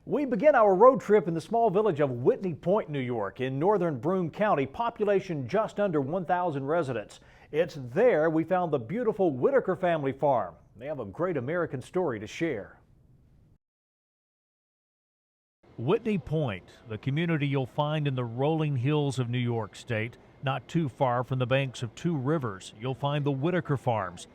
We begin our road trip in the small village of Whitney Point, New York, in northern Broome County, population just under 1,000 residents. It's there we found the beautiful Whittaker family farm. They have a great American story to share. Whitney Point, the community you'll find in the rolling hills of New York State. Not too far from the banks of two rivers, you'll find the Whittaker Farms.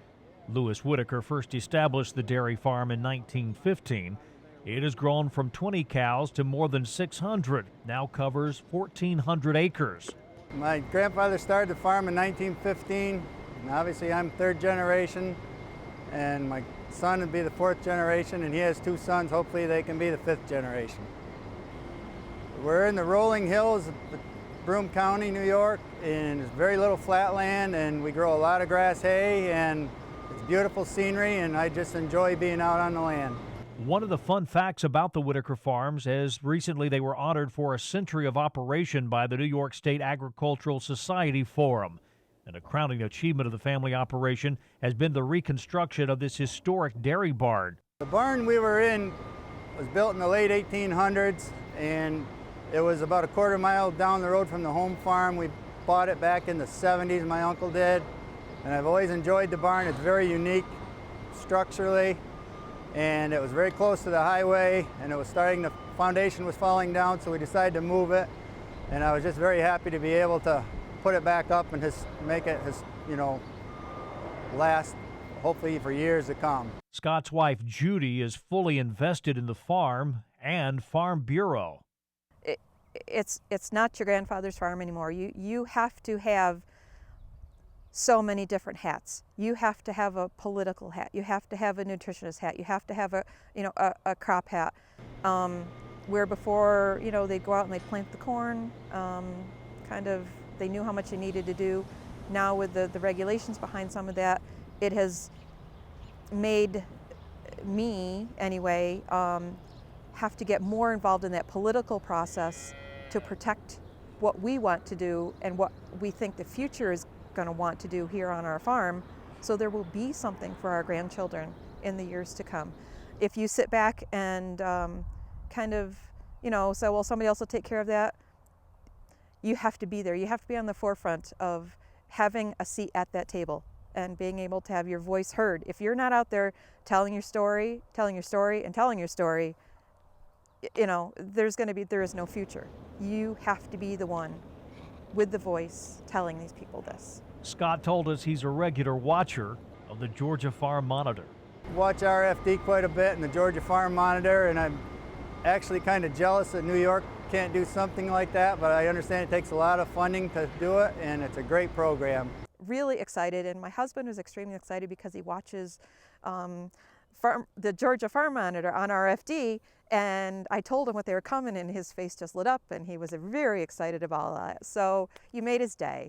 Louis Whittaker first established the dairy farm in 1915. It has grown from 20 cows to more than 600, now covers 1,400 acres. My grandfather started the farm in 1915, and obviously I'm third generation, and my son would be the fourth generation, and he has two sons. Hopefully they can be the fifth generation. We're in the rolling hills of Broome County, New York, and there's very little flat land, and we grow a lot of grass hay, and it's beautiful scenery, and I just enjoy being out on the land. One of the fun facts about the Whittaker Farms is recently they were honored for a century of operation by the New York State Agricultural Society Forum. And a crowning achievement of the family operation has been the reconstruction of this historic dairy barn. The barn we were in was built in the late 1800s, and it was about a quarter mile down the road from the home farm. We bought it back in the 70s, my uncle did, and I've always enjoyed the barn. It's very unique structurally, and it was very close to the highway, and the foundation was falling down, so we decided to move it, and I was just very happy to be able to put it back up and just make it, last hopefully for years to come. Scott's wife JUDI is fully invested in the farm and Farm Bureau. It's not your grandfather's farm anymore. You have to have so many different hats. You have to have a political hat. You have to have a nutritionist hat. You have to have a crop hat. Where before, they'd go out and they'd plant the corn, they knew how much they needed to do. Now with the regulations behind some of that, it has made me, anyway, have to get more involved in that political process to protect what we want to do and what we think the future is going to want to do here on our farm, so there will be something for our grandchildren in the years to come. If you sit back and say, well, somebody else will take care of that, you have to be there. You have to be on the forefront of having a seat at that table and being able to have your voice heard. If you're not out there telling your story, there is no future. You have to be the one with the voice telling these people this. Scott told us he's a regular watcher of the Georgia Farm Monitor. Watch RFD quite a bit and the Georgia Farm Monitor, and I'm actually kind of jealous that New York can't do something like that, but I understand it takes a lot of funding to do it, and it's a great program. Really excited, and my husband was extremely excited because he watches the Georgia Farm Monitor on RFD, and I told him what they were coming, and his face just lit up, and he was very excited about that. So you made his day.